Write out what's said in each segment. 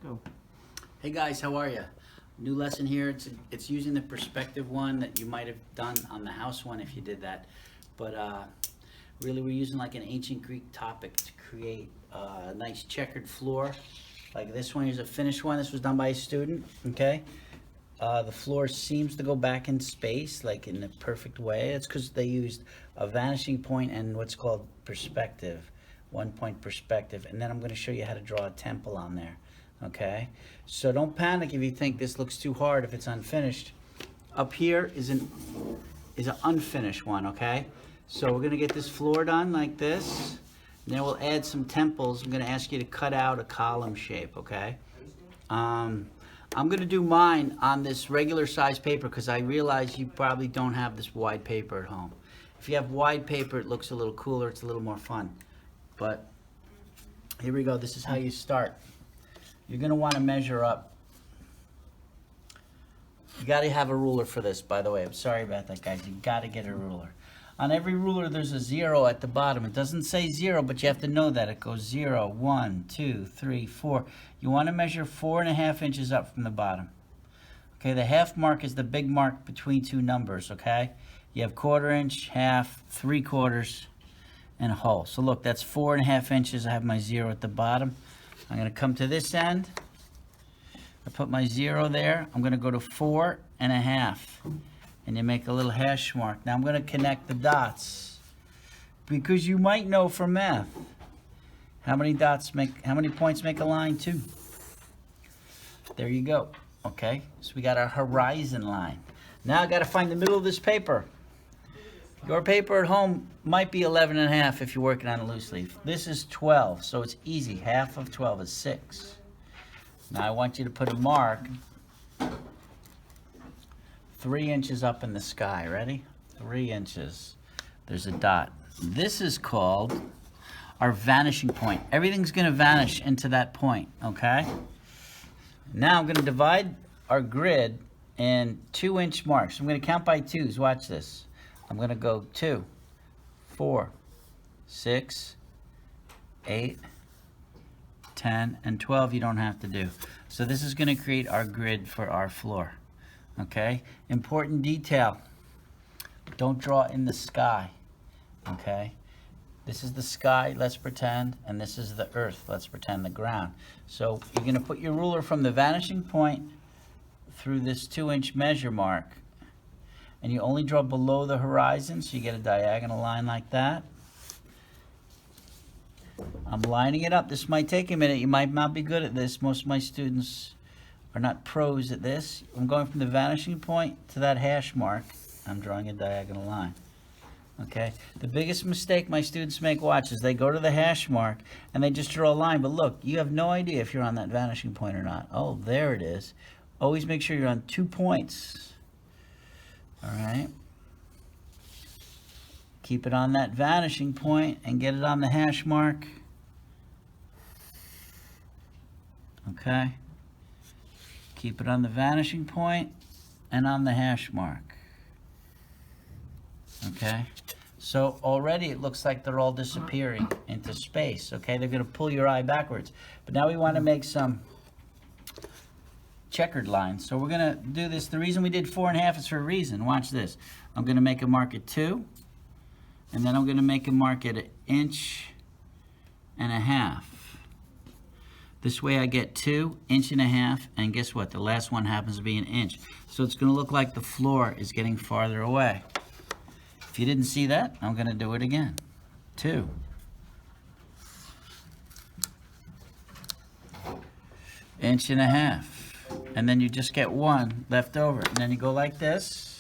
Go. Hey guys, how are you? New lesson here. It's using the perspective one that you might have done on the house one if you did that. But really we're using like an ancient Greek topic to create a nice checkered floor. Like this one, here's a finished one. This was done by a student, okay? The floor seems to go back in space, like in the perfect way. It's because they used a vanishing point and what's called perspective, 1 point perspective. And then I'm going to show you how to draw a temple on there, okay? So don't panic if you think this looks too hard if it's unfinished. Up here is an unfinished one, okay? So we're going to get this floor done like this. And then we'll add some temples. I'm going to ask you to cut out a column shape, okay? I'm going to do mine on this regular size paper because I realize you probably don't have this wide paper at home. If you have wide paper, it looks a little cooler. It's a little more fun. But here we go. This is how you start. You're going to want to measure up. You got to have a ruler for this, by the way. I'm sorry about that, guys. You got to get a ruler. On every ruler, there's a 0 at the bottom. It doesn't say 0, but you have to know that. It goes 0, 1, 2, 3, 4. You want to measure 4.5 inches up from the bottom. Okay, the half mark is the big mark between two numbers, okay? You have 1/4 inch, half, 3/4, and a whole. So look, that's 4.5 inches. I have my 0 at the bottom. I'm going to come to this end. I put my 0 there. I'm going to go to 4.5. And you make a little hash mark. Now I'm going to connect the dots because you might know from math how many points make a line? 2. There you go. Okay, so we got our horizon line. Now I got to find the middle of this paper. Your paper at home might be 11.5 if you're working on a loose leaf. This is 12, so it's easy. Half of 12 is 6. Now I want you to put a mark 3 inches up in the sky. Ready? 3 inches. There's a dot. This is called our vanishing point. Everything's going to vanish into that point, okay? Now I'm going to divide our grid in 2-inch marks. I'm going to count by 2s. Watch this. I'm going to go 2, 4, 6, 8, 10, and 12 you don't have to do. So this is going to create our grid for our floor. Okay, important detail. Don't draw in the sky. Okay, this is the sky, let's pretend, and this is the earth, let's pretend, the ground. So you're going to put your ruler from the vanishing point through this 2-inch measure mark, and you only draw below the horizon, so you get a diagonal line like that. I'm lining it up. This might take a minute. You might not be good at this. Most of my students are not pros at this. I'm going from the vanishing point to that hash mark. I'm drawing a diagonal line. Okay? The biggest mistake my students make, watch, is they go to the hash mark and they just draw a line. But look, you have no idea if you're on that vanishing point or not. Oh, there it is. Always make sure you're on 2 points. All right? Keep it on that vanishing point and get it on the hash mark. Okay? Keep it on the vanishing point and on the hash mark. Okay? So already it looks like they're all disappearing into space. Okay? They're going to pull your eye backwards. But now we want to make some checkered lines. So we're going to do this. The reason we did 4.5 is for a reason. Watch this. I'm going to make a mark at 2. And then I'm going to make a mark at 1.5 inches. This way I get 2, 1.5 inches, and guess what? The last one happens to be 1 inch. So it's going to look like the floor is getting farther away. If you didn't see that, I'm going to do it again. 2. 1.5 inches. And then you just get 1 left over. And then you go like this.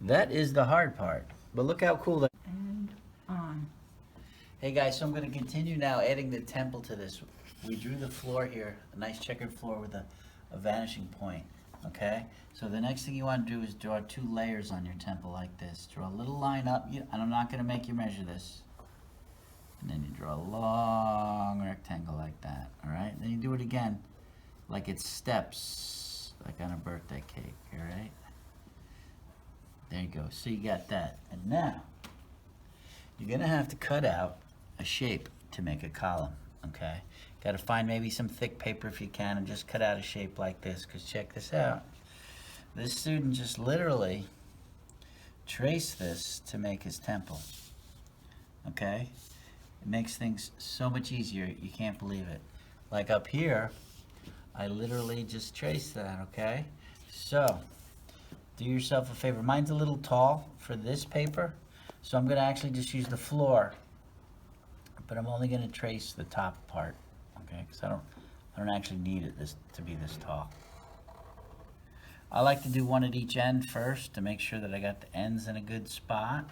That is the hard part, but look how cool that. And on. Hey guys, so I'm going to continue now adding the temple to this. We drew the floor here, a nice checkered floor with a vanishing point, okay? So the next thing you want to do is draw 2 layers on your temple like this. Draw a little line up, and I'm not going to make you measure this. And then you draw a long rectangle like that, all right? Then you do it again, like it's steps, like on a birthday cake, all right? you go. So you got that. And now, you're gonna have to cut out a shape to make a column, okay? Gotta find maybe some thick paper if you can and just cut out a shape like this, because check this out. This student just literally traced this to make his temple, okay? It makes things so much easier, you can't believe it. Like up here, I literally just traced that, okay? So, do yourself a favor. Mine's a little tall for this paper, so I'm gonna actually just use the floor, but I'm only gonna trace the top part, okay? Because I don't actually need it to be this tall. I like to do one at each end first to make sure that I got the ends in a good spot.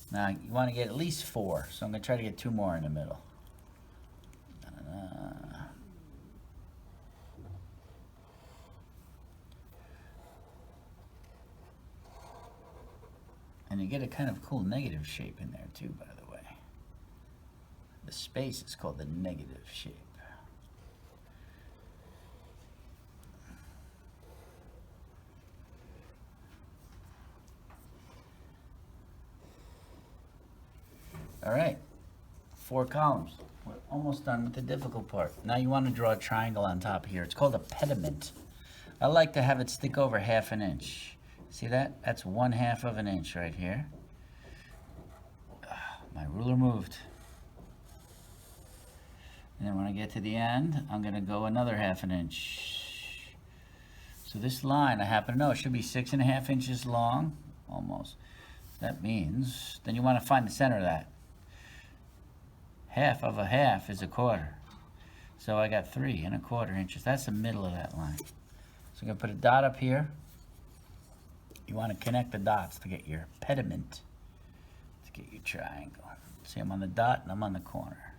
Now, you want to get at least 4, so I'm going to try to get 2 more in the middle. And you get a kind of cool negative shape in there too, by the way. The space is called the negative shape. All right, 4 columns. We're almost done with the difficult part. Now you want to draw a triangle on top here. It's called a pediment. I like to have it stick over 1/2 inch. See that? That's 1/2 of an inch right here. My ruler moved. And then when I get to the end, I'm going to go another 1/2 inch. So this line, I happen to know, it should be 6.5 inches long, almost. That means, then you want to find the center of that. 1/2 of a 1/2 is 1/4. So I got 3.25 inches. That's the middle of that line. So I'm going to put a dot up here. You want to connect the dots to get your pediment, to get your triangle. See, I'm on the dot and I'm on the corner.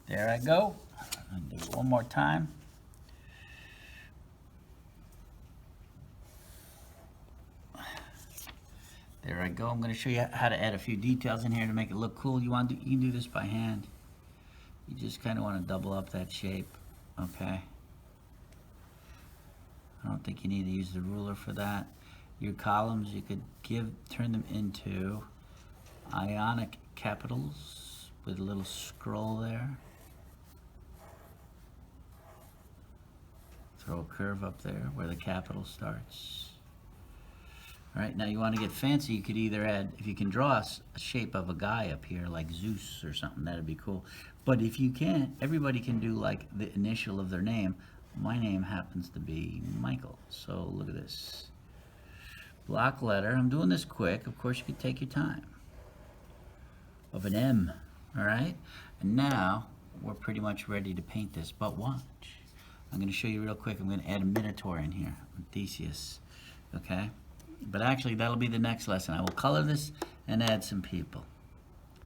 There I go. I'll do it one more time. There I go. I'm going to show you how to add a few details in here to make it look cool. You can do this by hand. You just kind of want to double up that shape, okay? I don't think you need to use the ruler for that. Your columns, you could turn them into Ionic capitals with a little scroll there. Throw a curve up there where the capital starts. All right, now you want to get fancy, you could either add, if you can draw a shape of a guy up here like Zeus or something, that'd be cool. But if you can't, everybody can do like the initial of their name. My name happens to be Michael, so look at this. Block letter, I'm doing this quick, of course you could take your time. Of an M, all right? And now, we're pretty much ready to paint this, but watch. I'm gonna show you real quick, I'm gonna add a Minotaur in here, Theseus, okay? But actually, that'll be the next lesson. I will color this and add some people.